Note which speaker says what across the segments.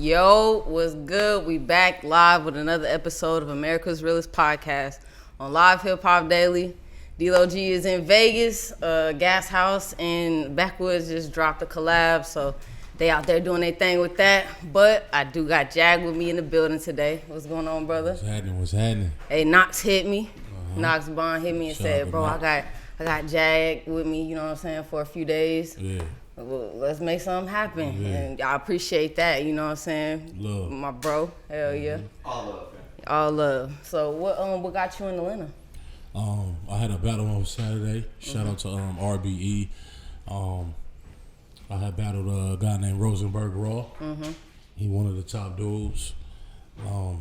Speaker 1: Yo, what's good? We back live with another episode of America's Realest podcast on Live Hip Hop Daily. D-Lo G is in Vegas, Gas House, and Backwoods just dropped a collab, so they out there doing their thing with that. But I do got Jag with me in the building today. What's going on, brother?
Speaker 2: What's happening?
Speaker 1: Hey, Knox hit me. Knox Bond hit me and said, bro, I got Jag with me, you know what I'm saying, for a few days.
Speaker 2: Yeah.
Speaker 1: Well, let's make something happen.
Speaker 2: Yeah.
Speaker 1: And I appreciate that, you know what I'm saying?
Speaker 2: Love.
Speaker 1: My bro. Hell yeah.
Speaker 3: All love, man.
Speaker 1: All love. So what got you in Atlanta?
Speaker 2: I had a battle on Saturday. Shout out to RBE. I had battled a guy named Rosenberg Raw. He one of the top dudes. So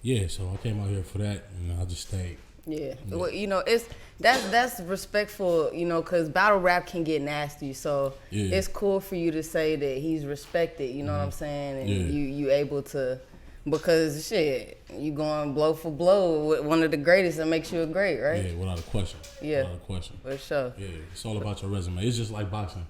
Speaker 2: I came out here for that, and I just stayed.
Speaker 1: Yeah. Well, you know, that's respectful, you know, because battle rap can get nasty. So it's cool for you to say that he's respected, you know what I'm saying? And you able to, because shit, you going blow for blow with one of the greatest that makes you a great, right?
Speaker 2: Yeah, without a question.
Speaker 1: Yeah.
Speaker 2: Without a question.
Speaker 1: For sure.
Speaker 2: Yeah, it's all about your resume. It's just like boxing.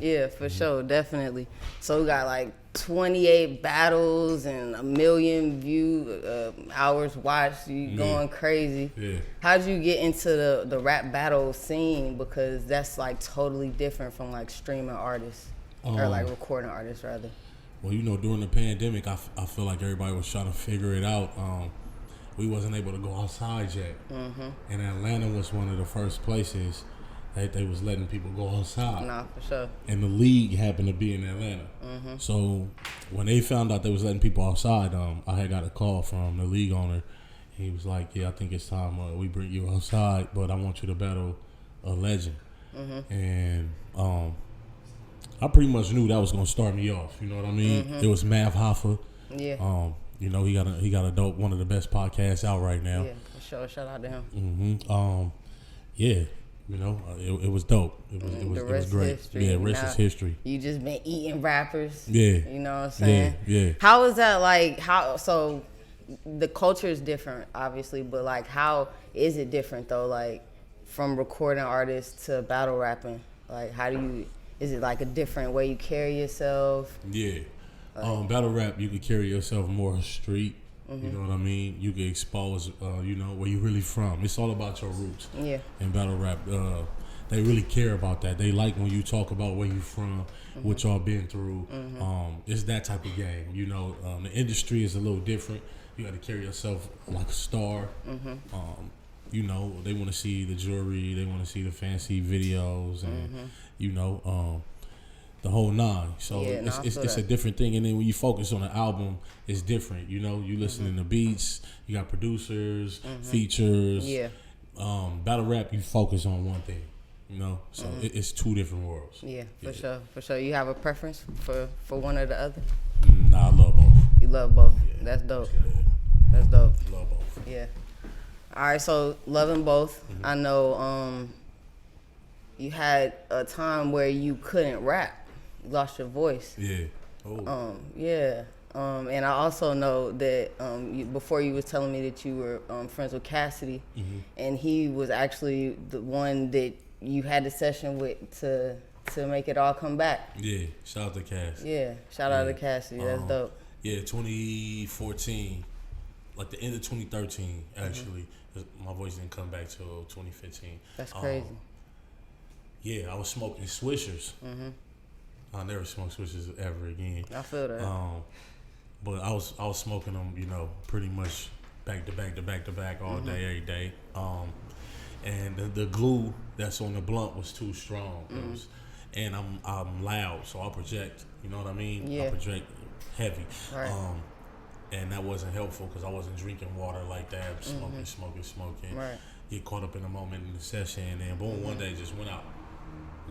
Speaker 1: Yeah, for sure, definitely. So we got like 28 battles and 1 million hours watched. You going crazy.
Speaker 2: Yeah.
Speaker 1: How'd you get into the rap battle scene? Because that's like totally different from like streaming artists or like recording artists rather.
Speaker 2: Well, you know, during the pandemic, I feel like everybody was trying to figure it out. We wasn't able to go outside yet. And Atlanta was one of the first places that they was letting people go outside.
Speaker 1: Nah, for sure.
Speaker 2: And the league happened to be in Atlanta. So when they found out they was letting people outside, I had got a call from the league owner. He was like, yeah, I think it's time we bring you outside, but I want you to battle a legend. And I pretty much knew that was gonna start me off. You know what I mean? It was Mav Hoffa.
Speaker 1: Yeah.
Speaker 2: You know, he got a dope, one of the best podcasts out right now.
Speaker 1: Yeah, for sure. Shout out to him.
Speaker 2: Yeah. You know, it was dope. It was great.
Speaker 1: History.
Speaker 2: Yeah, rest is history.
Speaker 1: You just been eating rappers.
Speaker 2: Yeah.
Speaker 1: You know what I'm saying?
Speaker 2: Yeah.
Speaker 1: How is that like? So the culture is different, obviously, but like, how is it different though? Like from recording artists to battle rapping. Like, is it like a different way you carry yourself?
Speaker 2: Yeah. Battle rap, you could carry yourself more street. You know what I mean? You can expose, you know, where you really from. It's all about your roots. Yeah. And battle rap, they really care about that. They like when you talk about where you from, what y'all been through. It's that type of game. You know, the industry is a little different. You got to carry yourself like a star. You know, they want to see the jewelry. They want to see the fancy videos, and you know, the whole nine. So it's a different thing. And then when you focus on an album, it's different. You know, you listening to beats, you got producers, features. Yeah. Battle rap, you focus on one thing. You know, so it's two different worlds.
Speaker 1: Yeah, for sure. You have a preference for one or the other?
Speaker 2: Nah, I love both.
Speaker 1: You love both. Yeah. That's dope. That's dope.
Speaker 2: Love both.
Speaker 1: Yeah. All right, so loving both. I know you had a time where you couldn't rap. You lost your voice.
Speaker 2: Yeah. Oh.
Speaker 1: Yeah. And I also know that before you was telling me that you were friends with Cassidy, and he was actually the one that you had the session with to make it all come back.
Speaker 2: Yeah. Shout out to Cass.
Speaker 1: Yeah. Shout out to Cassidy. That's dope.
Speaker 2: Yeah. 2014, like the end of 2013, actually. My voice didn't come back till 2015.
Speaker 1: That's crazy.
Speaker 2: Yeah, I was smoking Swishers. I'll never smoke Swishers ever again.
Speaker 1: I feel that.
Speaker 2: But I was smoking them, you know, pretty much back to back all day, every day. And the glue that's on the blunt was too strong. And I'm loud, so I project. You know what I mean?
Speaker 1: Yeah.
Speaker 2: I project heavy.
Speaker 1: Right.
Speaker 2: And that wasn't helpful because I wasn't drinking water like that. Smoking.
Speaker 1: Right.
Speaker 2: Get caught up in the moment in the session, and then boom, one day just went out.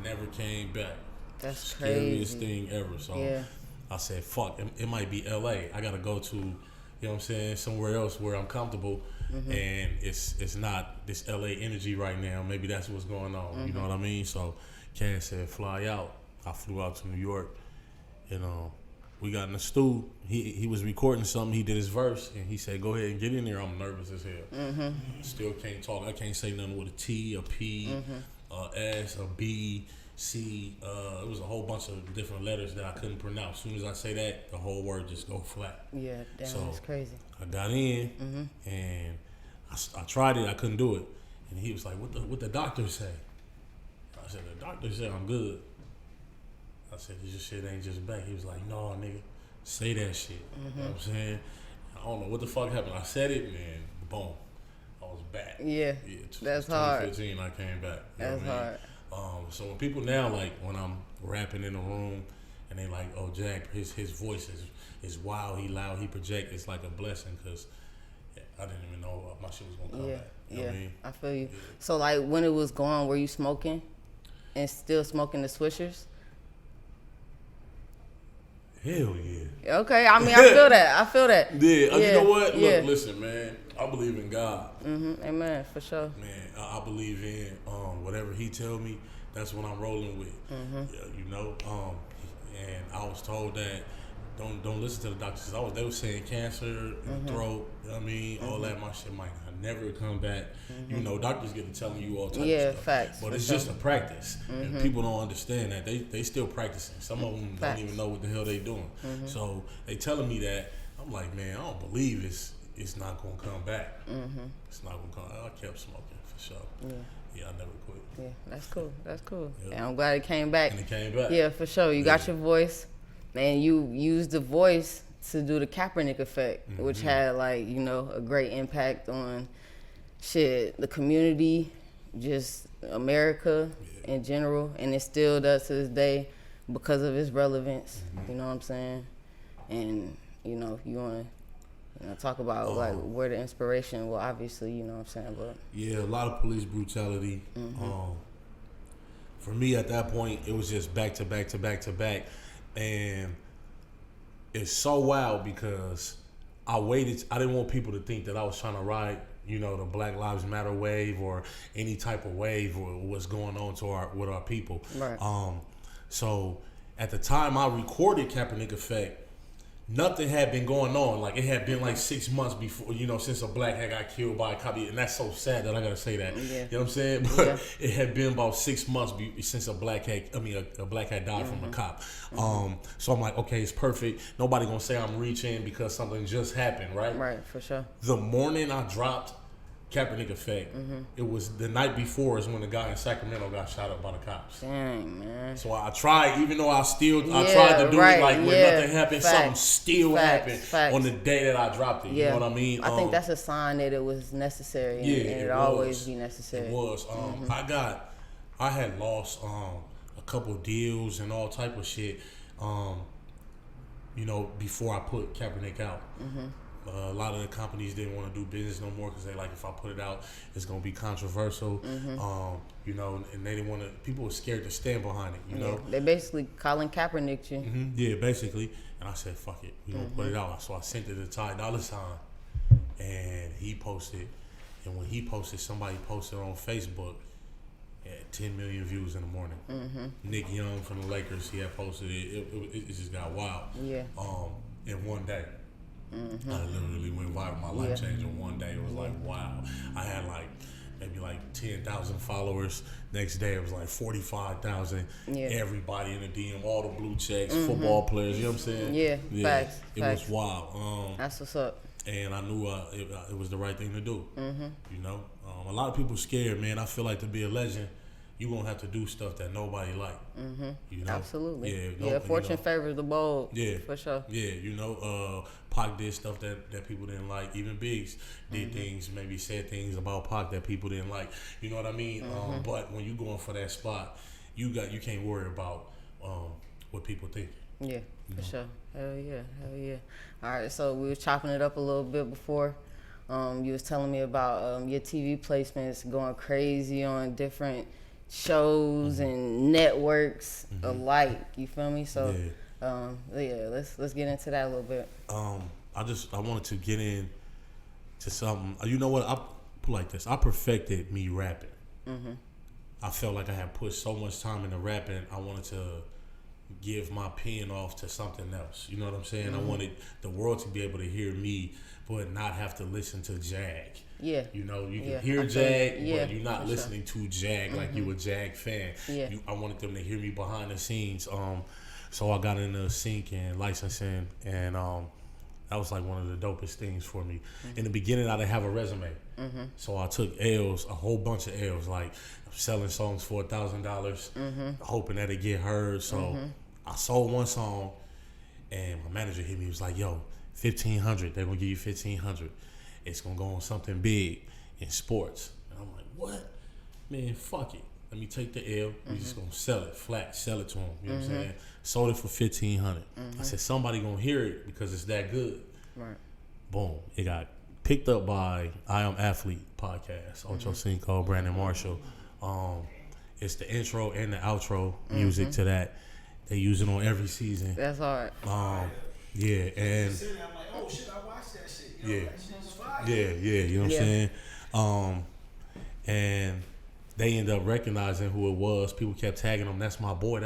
Speaker 2: Never came back.
Speaker 1: That's
Speaker 2: Scariest
Speaker 1: crazy.
Speaker 2: thing ever. So I said, fuck, it might be LA. I gotta go to, you know what I'm saying, somewhere else where I'm comfortable. And it's not this LA energy right now. Maybe that's what's going on. You know what I mean? So Cass said, fly out. I flew out to New York, and we got in the stew. He was recording something. He did his verse, and he said, go ahead and get in there. I'm nervous as hell. Still can't talk. I can't say nothing with a T, a P, a S, a B. C. It was a whole bunch of different letters that I couldn't pronounce. As soon as I say that, the whole word just go flat.
Speaker 1: Yeah, damn, so that's crazy.
Speaker 2: I got in and I tried it. I couldn't do it, and he was like, "What the doctor say?" I said, "The doctor said I'm good." I said, "This shit ain't just back." He was like, "No, nigga, say that shit." You know what I'm saying? I don't know what the fuck happened. I said it, man. Boom. I was back.
Speaker 1: Yeah, that's hard.
Speaker 2: 2015, I came back.
Speaker 1: That's hard.
Speaker 2: So when people now, like, when I'm rapping in the room and they like, "Oh, Jack, his voice is wild, he loud, he project," it's like a blessing because I didn't even know my shit was going to come back. You know what I mean?
Speaker 1: I feel you. Yeah. So, like, when it was gone, were you smoking and still smoking the Swishers?
Speaker 2: Hell yeah.
Speaker 1: Okay, I mean, I feel that.
Speaker 2: Yeah, you know what? Look, listen, man. I believe in God.
Speaker 1: Amen, for sure.
Speaker 2: Man, I believe in whatever He tell me. That's what I'm rolling with. You know, and I was told that don't listen to the doctors. They were saying cancer in the throat. You know what I mean, all that. My shit might never come back. You know, doctors get to telling you all types of stuff.
Speaker 1: Facts.
Speaker 2: But it's just a practice, and people don't understand that. They still practicing. Some of them don't even know what the hell they doing. So they telling me that. I'm like, man, I don't believe it's not gonna come back. It's not gonna come. I kept smoking for sure. Yeah, I never quit.
Speaker 1: Yeah, that's cool. That's cool. Yep. And I'm glad it came back.
Speaker 2: And it came back.
Speaker 1: Yeah, for sure. You got your voice, and you used the voice to do the Kaepernick Effect, which had, like, you know, a great impact on the community, just America in general, and it still does to this day because of its relevance. You know what I'm saying? And, you know, if you want to talk about like where the inspiration, well, obviously, you know what I'm saying, but
Speaker 2: yeah, a lot of police brutality. For me at that point, it was just back to back to back to back, and it's so wild because I waited. I didn't want people to think that I was trying to ride, you know, the Black Lives Matter wave or any type of wave or what's going on with our people.
Speaker 1: Right.
Speaker 2: So at the time I recorded Kaepernick Effect, nothing had been going on. Like, it had been like 6 months before, you know, since a black had got killed by a cop. And that's so sad that I gotta say that. You know what I'm saying? But it had been about 6 months since a black had died from a cop. So I'm like, okay, it's perfect. Nobody gonna say I'm reaching because something just happened, right?
Speaker 1: Right, for sure.
Speaker 2: The morning I dropped Kaepernick Effect, it was the night before is when the guy in Sacramento got shot up by the cops.
Speaker 1: Dang, man.
Speaker 2: So I tried, even though I tried to do it like when nothing happened, something still happened on the day that I dropped it. You know what I mean?
Speaker 1: I think that's a sign that it was necessary, and it always be necessary.
Speaker 2: It was. I had lost a couple deals and all type of shit, you know, before I put Kaepernick out. A lot of the companies didn't want to do business no more because they like, if I put it out, it's gonna be controversial. You know, and they didn't want to. People were scared to stand behind it. You know,
Speaker 1: they basically Colin Kaepernick you.
Speaker 2: Yeah, basically. And I said, "Fuck it, we gonna put it out." So I sent it to Ty Dolla $ign, and he posted. And when he posted, somebody posted on Facebook. Had 10 million views in the morning. Nick Young from the Lakers, he had posted it. It just got wild. Yeah. In one day. I literally went viral. My life changed in one day. It was like, wow. I had like maybe like 10,000 followers. Next day it was like 45,000. Everybody in the DM, all the blue checks, football players. You know what I'm saying? Yeah. Facts. It was wild.
Speaker 1: That's what's up.
Speaker 2: And I knew it was the right thing to do. You know, a lot of people scared, man. I feel like to be a legend, you gonna have to do stuff that nobody like. You know?
Speaker 1: Absolutely. Fortune favors the bold. Yeah, for sure.
Speaker 2: Yeah, you know, Pac did stuff that people didn't like. Even Biggs did things, maybe said things about Pac that people didn't like. You know what I mean? But when you going for that spot, you can't worry about what people think.
Speaker 1: Yeah, for sure. Hell yeah. All right, so we was chopping it up a little bit before. You was telling me about your TV placements going crazy on different shows and networks alike. You feel me? So let's get into that a little bit.
Speaker 2: I wanted to get in to something. You know what? I put like this. I perfected me rapping. I felt like I had put so much time into rapping. I wanted to give my pen off to something else. You know what I'm saying? I wanted the world to be able to hear me, but not have to listen to Jag.
Speaker 1: Yeah.
Speaker 2: You know, you can hear Jag, but you're not listening
Speaker 1: sure.
Speaker 2: to Jag like you a Jag fan.
Speaker 1: Yeah.
Speaker 2: I wanted them to hear me behind the scenes. So I got into sync and licensing, and that was like one of the dopest things for me. In the beginning, I didn't have a resume. So I took L's, a whole bunch of L's, like selling songs for $1,000, hoping that it get heard. So I sold one song, and my manager hit me. He was like, "Yo, $1,500. They're gonna give you $1,500. It's gonna go on something big in sports." And I'm like, "What? Man, fuck it. Let me take the L. We just gonna sell it flat, sell it to them." You know what I'm saying? Sold it for $1,500. I said, somebody gonna hear it because it's that good.
Speaker 1: Right.
Speaker 2: Boom. It got picked up by I Am Athlete podcast, Ocho Cinco, Brandon Marshall. It's the intro and the outro music to that. They use it on every season.
Speaker 1: That's hard.
Speaker 2: Yeah, and
Speaker 3: I'm like, oh shit, I watched that shit. Yo,
Speaker 2: yeah,
Speaker 3: that shit was fire.
Speaker 2: yeah, you know what I'm saying? And they ended up recognizing who it was. People kept tagging them. That's my boy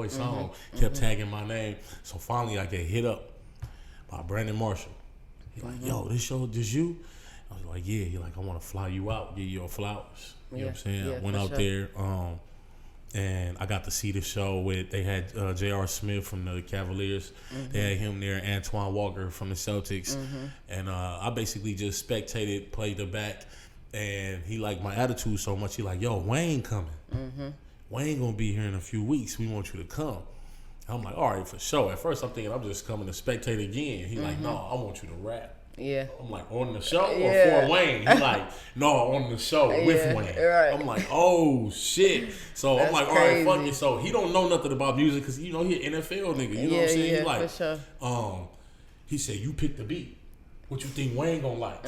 Speaker 2: song. Kept tagging my name. So finally, I get hit up by Brandon Marshall. He's like, "Yo, this you?" I was like, "Yeah." He's like, "I want to fly you out, give you your flowers." You know what I'm saying? I went out there, and I got to see the show with. They had J.R. Smith from the Cavaliers. They had him there, Antoine Walker from the Celtics, and I basically just spectated, played the back. And he liked my attitude so much. He like, "Yo, Wayne coming. Wayne gonna be here in a few weeks. We want you to come." I'm like, "All right, for sure." At first, I'm thinking I'm just coming to spectate again. He like, "No, I want you to rap."
Speaker 1: Yeah.
Speaker 2: I'm like, "On the show or for Wayne?" He like, "No, on the show with Wayne."
Speaker 1: Right.
Speaker 2: I'm like, "Oh shit!" So I'm like, "All right, fuck it." So he don't know nothing about music because he an NFL nigga. You know what I'm saying? He like,
Speaker 1: for sure.
Speaker 2: He said, "You pick the beat. What you think Wayne gonna like?"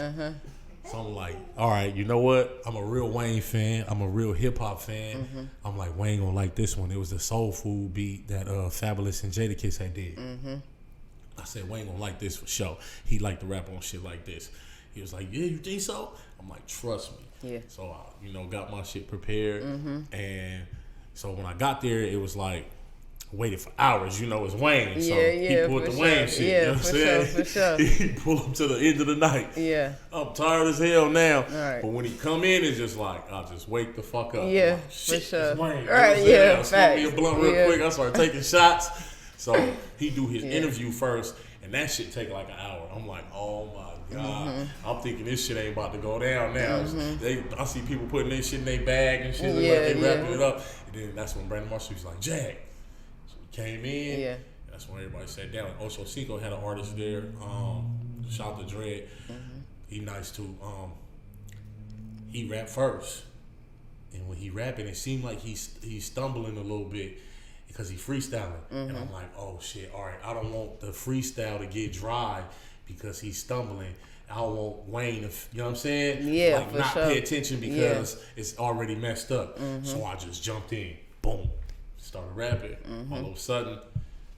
Speaker 2: So I'm like, all right, you know what? I'm a real Wayne fan. I'm a real hip hop fan. I'm like, Wayne gonna like this one. It was the Soul Food beat that Fabulous and Jadakiss had did. I said, Wayne gonna like this for sure. He liked to rap on shit like this. He was like, "Yeah, you think so?" I'm like, "Trust me."
Speaker 1: Yeah.
Speaker 2: So I, got my shit prepared, and so when I got there, it was like, waited for hours, it's Wayne. So he pulled the Wayne shit.
Speaker 1: Yeah,
Speaker 2: you know what I'm saying?
Speaker 1: for sure.
Speaker 2: He pulled him to the end of the night.
Speaker 1: Yeah.
Speaker 2: I'm tired as hell now.
Speaker 1: Right.
Speaker 2: But when he come in, it's just like, I'll just wake the fuck up.
Speaker 1: Yeah,
Speaker 2: like, shit,
Speaker 1: for sure.
Speaker 2: It's Wayne.
Speaker 1: Right,
Speaker 2: I smoke me a blunt real quick. I start taking shots. So he do his interview first, and that shit take like an hour. I'm like, oh my God. I'm thinking this shit ain't about to go down now. I see people putting this shit in their bag and shit. They wrapping it up. And then that's when Brandon Marshall was like, "Jag." Came in. Yeah. That's when everybody sat down. Ocho Cinco had an artist there. Shout out to Dread. He nice too. He rapped first, and when he rapping, it seemed like he's stumbling a little bit because he freestyling. And I'm like, oh shit! All right, I don't want the freestyle to get dry because he's stumbling. I don't want Wayne to, you know what I'm saying?
Speaker 1: Yeah,
Speaker 2: like
Speaker 1: for
Speaker 2: not
Speaker 1: sure.
Speaker 2: pay attention because it's already messed up. So I just jumped in. Boom. Started rapping. All of a sudden,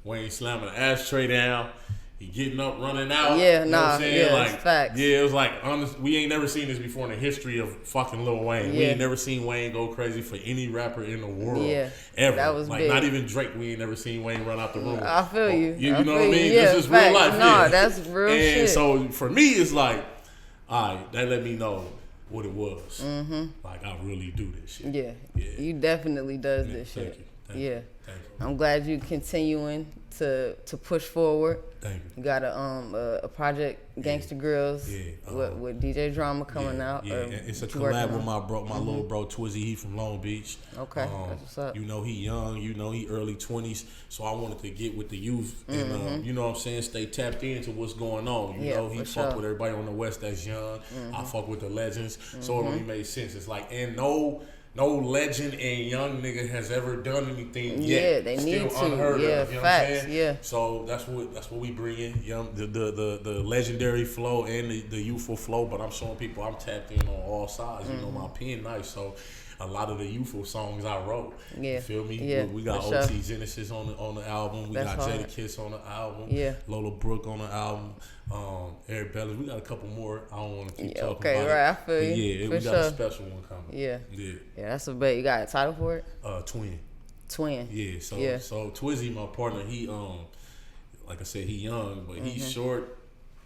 Speaker 2: Wayne slamming the ashtray down. He getting up, running out.
Speaker 1: Yeah,
Speaker 2: you know what I'm saying?
Speaker 1: yeah,
Speaker 2: like,
Speaker 1: facts.
Speaker 2: Yeah, it was like, honest, we ain't never seen this before in the history of fucking Lil Wayne. We
Speaker 1: Yeah.
Speaker 2: ain't never seen Wayne go crazy for any rapper in the world.
Speaker 1: Yeah,
Speaker 2: ever.
Speaker 1: that was
Speaker 2: like,
Speaker 1: big.
Speaker 2: not even Drake, we ain't never seen Wayne run out the room.
Speaker 1: I feel you.
Speaker 2: You
Speaker 1: I
Speaker 2: know
Speaker 1: feel
Speaker 2: what I mean?
Speaker 1: Yeah,
Speaker 2: This is real
Speaker 1: facts.
Speaker 2: life.
Speaker 1: Nah,
Speaker 2: yeah.
Speaker 1: that's real
Speaker 2: and
Speaker 1: shit.
Speaker 2: So for me, it's like, all right, that let me know what it was. Like, I really do this shit.
Speaker 1: Yeah.
Speaker 2: Yeah.
Speaker 1: You definitely does
Speaker 2: Yeah,
Speaker 1: this
Speaker 2: thank
Speaker 1: shit.
Speaker 2: you. Thank
Speaker 1: Yeah.
Speaker 2: you. Thank you.
Speaker 1: I'm glad you continuing to push forward.
Speaker 2: Thank you.
Speaker 1: You got a project, Gangsta Grillz, with DJ Drama coming out.
Speaker 2: Yeah, it's a collab with my little bro Twizzy. He from Long Beach.
Speaker 1: Okay, that's what's up.
Speaker 2: He young. He early 20s. So I wanted to get with the youth and you know what I'm saying, stay tapped into what's going on. You know, he fuck with everybody on the West that's young. I fuck with the legends. So it only made sense. It's like, and no legend and young nigga has ever done anything yet.
Speaker 1: Yeah, they need
Speaker 2: Still
Speaker 1: to.
Speaker 2: unheard
Speaker 1: Yeah,
Speaker 2: of, you know
Speaker 1: facts.
Speaker 2: what I'm saying?
Speaker 1: Yeah.
Speaker 2: So that's what we bring in, the legendary flow and the youthful flow. But I'm showing people I'm tapped in on all sides. You know, my pen nice, so a lot of the youthful songs I wrote.
Speaker 1: Yeah.
Speaker 2: You feel me?
Speaker 1: Yeah,
Speaker 2: We got
Speaker 1: for
Speaker 2: OT
Speaker 1: sure.
Speaker 2: Genesis on the album. We
Speaker 1: That's
Speaker 2: got
Speaker 1: hard.
Speaker 2: Jadakiss on the album.
Speaker 1: Yeah.
Speaker 2: Lola Brooke on the album. Eric Bellis. We got a couple more. I don't want to keep talking
Speaker 1: Okay,
Speaker 2: about
Speaker 1: right.
Speaker 2: it.
Speaker 1: I feel you.
Speaker 2: Yeah,
Speaker 1: For
Speaker 2: we got a
Speaker 1: sure.
Speaker 2: special one coming.
Speaker 1: Yeah.
Speaker 2: Yeah.
Speaker 1: Yeah, that's a bet. You got a title for it?
Speaker 2: Twin.
Speaker 1: Twin.
Speaker 2: Yeah, so Twizzy, my partner, he like I said, he young, but he's short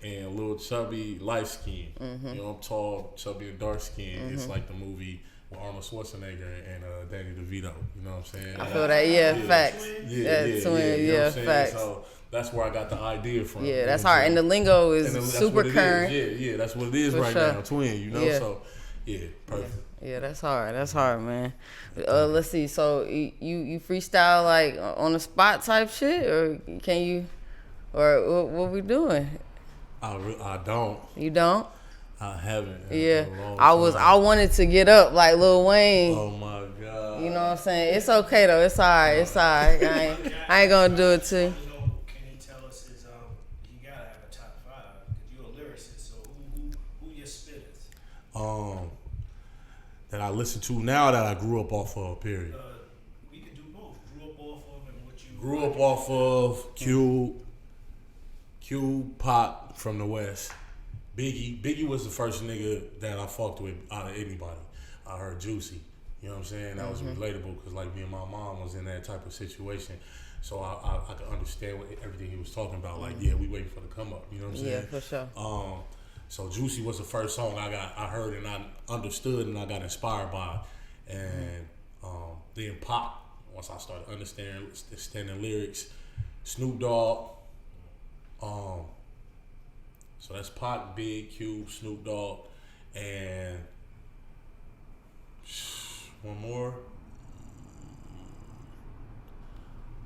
Speaker 2: and a little chubby, light skin. You know, I'm tall, chubby, and dark skin. It's like the movie with Arnold Schwarzenegger and Danny DeVito. You know what I'm saying?
Speaker 1: I feel that, facts.
Speaker 2: Twin,
Speaker 1: you know facts.
Speaker 2: So that's where I got the idea from.
Speaker 1: Yeah, that's hard. And the lingo is super current.
Speaker 2: Yeah, that's what it is right now. Twin, you know. So yeah, perfect.
Speaker 1: Yeah, that's hard. That's hard, man. Let's see. So you freestyle like on the spot type shit, or can you, or what we doing?
Speaker 2: I don't.
Speaker 1: You don't?
Speaker 2: I haven't.
Speaker 1: Yeah, I wanted to get up like Lil Wayne.
Speaker 2: Oh my god.
Speaker 1: You know what I'm saying? It's okay though. It's alright. It's alright. I ain't gonna do it too.
Speaker 3: Can you tell us you gotta have a top 5 because you're a lyricist. So who your spitters?
Speaker 2: That I listen to now that I grew up off of. Period.
Speaker 3: We could do both. Grew up off of and what you
Speaker 2: grew up off of. Q, Pop from the West. Biggie was the first nigga that I fucked with out of anybody. I heard Juicy. You know what I'm saying? That was relatable because like me and my mom was in that type of situation. So I could understand everything he was talking about. Like, yeah, we waiting for the come up. You know what I'm saying?
Speaker 1: Yeah, for sure.
Speaker 2: So Juicy was the first song I heard and I understood and I got inspired by. And then Pop, once I started understanding lyrics. Snoop Dogg. So that's Pac, Big, Q, Snoop Dogg, and one more.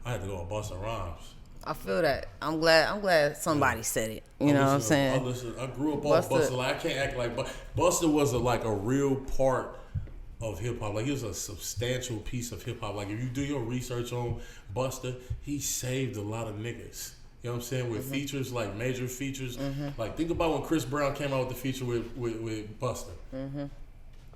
Speaker 2: I had to go with Busta Rhymes.
Speaker 1: I feel that. I'm glad somebody said it. You know what I'm saying?
Speaker 2: I grew up off Busta. Like, I can't act like Busta was a real part of hip hop. Like, he was a substantial piece of hip hop. Like, if you do your research on Busta, he saved a lot of niggas. You know what I'm saying? With features, like major features. Like, think about when Chris Brown came out with the feature with Busta.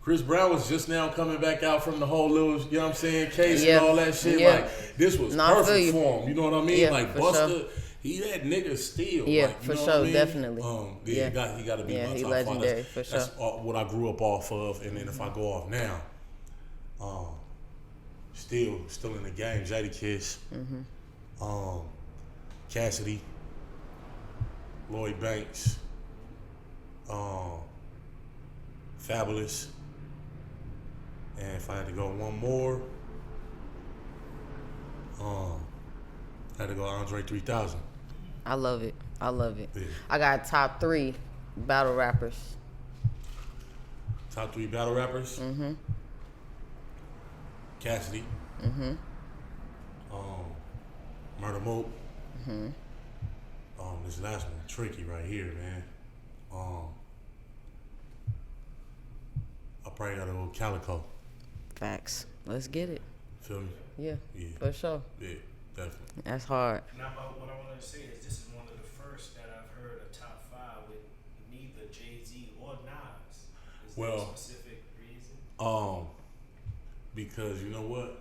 Speaker 2: Chris Brown was just now coming back out from the whole little, you know what I'm saying, case and all that shit. Like, this was perfect for him. You know what I mean?
Speaker 1: Yeah,
Speaker 2: like, Busta, sure. He that nigga still.
Speaker 1: Yeah,
Speaker 2: like,
Speaker 1: for sure, I mean? Definitely.
Speaker 2: He got to be my top
Speaker 1: legendary,
Speaker 2: 5.
Speaker 1: for sure.
Speaker 2: That's what I grew up off of. And then if I go off now, still in the game, Jadakiss. Cassidy, Lloyd Banks, Fabulous, and if I had to go one more, I had to go Andre 3000.
Speaker 1: I love it.
Speaker 2: Yeah.
Speaker 1: I got top 3 battle rappers.
Speaker 2: Top 3 battle rappers? Cassidy. Murder Mook. This last one tricky right here, man. I probably gotta go with Calico.
Speaker 1: Facts. Let's get it.
Speaker 2: Feel me?
Speaker 1: Yeah.
Speaker 2: Yeah.
Speaker 1: For sure.
Speaker 2: Yeah, definitely.
Speaker 1: That's hard.
Speaker 3: Now, what I wanted to say is this is one of the first that I've heard a top 5 with neither Jay-Z or Nas. Is there a specific reason?
Speaker 2: Because you know what?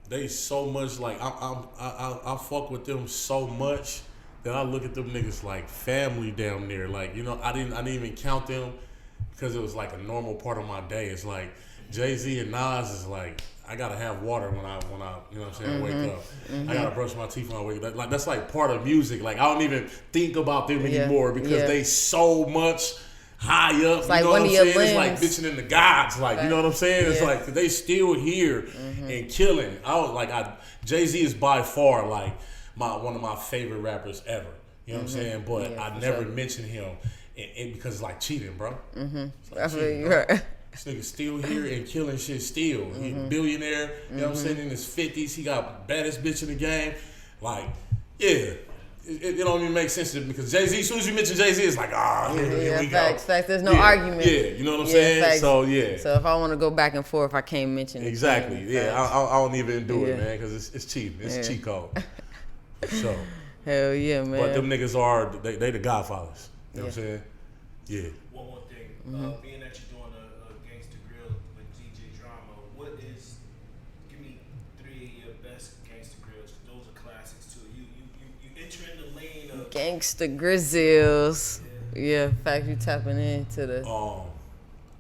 Speaker 2: They so much like I fuck with them so much that I look at them niggas like family down there. Like, you know, I didn't even count them because it was like a normal part of my day. It's like Jay-Z and Nas is like, I gotta have water when I you know what I'm saying, wake up. I gotta brush my teeth when I wake up. Like, that's like part of music. Like, I don't even think about them anymore because they so much high up.
Speaker 1: It's
Speaker 2: you
Speaker 1: like
Speaker 2: know
Speaker 1: one
Speaker 2: what
Speaker 1: of
Speaker 2: I'm
Speaker 1: your
Speaker 2: saying?
Speaker 1: limbs.
Speaker 2: It's like bitching in the gods. Like, you know what I'm saying? It's like they still here and killing. Jay-Z is by far like one of my favorite rappers ever. You know what I'm saying? But I never mention him and because it's like cheating, bro. It's like cheating, bro. This nigga's still here and killing shit still. He's a billionaire, you know what I'm saying, in his 50s. He got baddest bitch in the game. Like, yeah. It don't even make sense to me because Jay-Z, as soon as you mention Jay-Z, it's like, here we go.
Speaker 1: Facts. There's no argument.
Speaker 2: Yeah, you know what I'm saying?
Speaker 1: Facts.
Speaker 2: So, yeah.
Speaker 1: So, if I want to go back and forth, I can't mention it.
Speaker 2: Exactly. I don't even do it,
Speaker 1: Yeah.
Speaker 2: man, because it's cheating. It's cheat code. So.
Speaker 1: Hell yeah, man.
Speaker 2: But them niggas are, they the Godfathers. You know what I'm saying? Yeah.
Speaker 3: One more thing. Being that you're doing a Gangsta Grillz with DJ Drama, give me 3 of your best Gangsta Grillz. Those are classics too. You enter in the lane of
Speaker 1: Gangsta Grillz. Yeah, fact, you tapping into the.
Speaker 2: All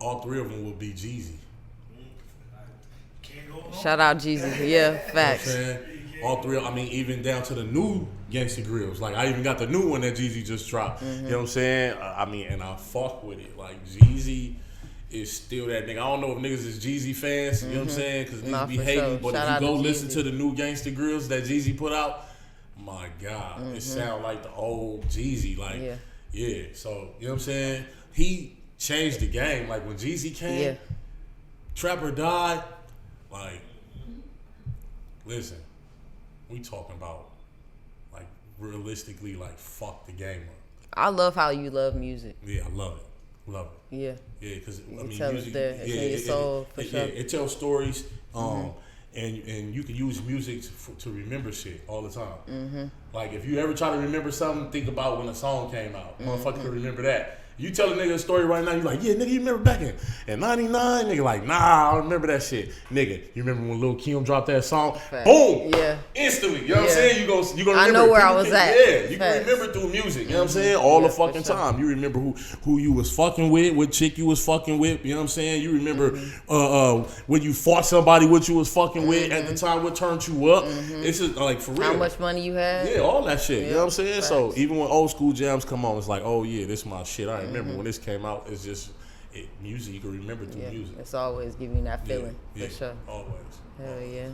Speaker 2: 3 of them would be Jeezy.
Speaker 1: Shout out Jeezy. Yeah, facts.
Speaker 2: You know what I'm saying? All three, I mean, even down to the new Gangsta Grillz. Like, I even got the new one that Jeezy just dropped. You know what I'm saying? I mean, and I fuck with it. Like, Jeezy is still that nigga. I don't know if niggas is Jeezy fans, you know what I'm saying? Because niggas be hating. Sure. But if you go listen to the new Gangsta Grillz that Jeezy put out, my God, it sound like the old Jeezy. Like, yeah. So, you know what I'm saying? He changed the game. Like, when Jeezy came, Trapper died. Like, listen, we talking about, like, realistically, like, fuck the game up.
Speaker 1: I love how you love music.
Speaker 2: Yeah, I love it. Love it.
Speaker 1: Yeah.
Speaker 2: Yeah, because I mean,
Speaker 1: tell
Speaker 2: music.
Speaker 1: it's in your soul for sure.
Speaker 2: It tells stories, and you can use music to remember shit all the time. Like if you ever try to remember something, think about when a song came out. Motherfucker can remember that. You tell a nigga a story right now, you like, yeah, nigga, you remember back in 99? Nigga like, nah, I don't remember that shit. Nigga, you remember when Lil Kim dropped that song? Fact. Boom! Yeah. Instantly. You know what I'm saying? You gonna remember. I
Speaker 1: know where I was at.
Speaker 2: Yeah, you can remember through music. You know what I'm saying? All the fucking time. You remember who you was fucking with, what chick you was fucking with. You know what I'm saying? You remember when you fought somebody, what you was fucking with at the time, what turned you up. It's just like for real.
Speaker 1: How much money you had?
Speaker 2: Yeah, all that shit. You know what I'm saying? Facts. So even when old school jams come on, it's like, oh yeah, this my shit. I remember when this came out. It's just music you can remember through music.
Speaker 1: It's always giving you that feeling for sure.
Speaker 2: Always.
Speaker 1: Hell yeah,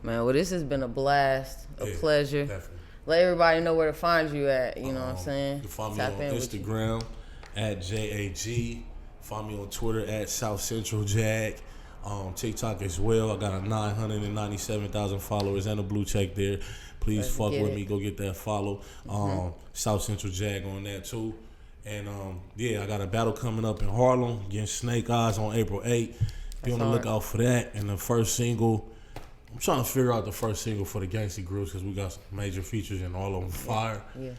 Speaker 1: man. Well, this has been a blast, a pleasure.
Speaker 2: Definitely.
Speaker 1: Let everybody know where to find you at. You know what I'm saying?
Speaker 2: You can find me on Instagram at JAG. Find me on Twitter at South Central Jag. TikTok as well. I got a 997,000 followers and a blue check there. Please fuck with me. Go get that follow. South Central Jag on that too. And I got a battle coming up in Harlem against Snake Eyes on April 8th. Be on the lookout for that. And the first single, I'm trying to figure out the first single for the Gangsta Grillz because we got some major features and all on fire. Yeah.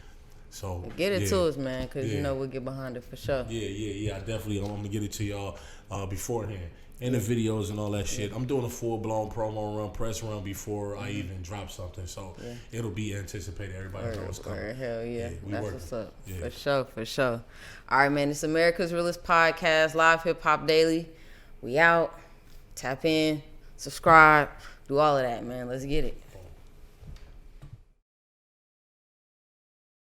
Speaker 2: So
Speaker 1: get it to us, man, because you know we'll get behind it for sure.
Speaker 2: Yeah. I definitely, I'm gonna get it to y'all beforehand. And the videos and all that shit. I'm doing a full-blown promo run, press run before I even drop something. So it'll be anticipated. Everybody knows what's coming.
Speaker 1: Hell yeah. That's what's up. Yeah. For sure. All right, man. It's America's Realest Podcast, Live Hip Hop Daily. We out. Tap in. Subscribe. Do all of that, man. Let's get it.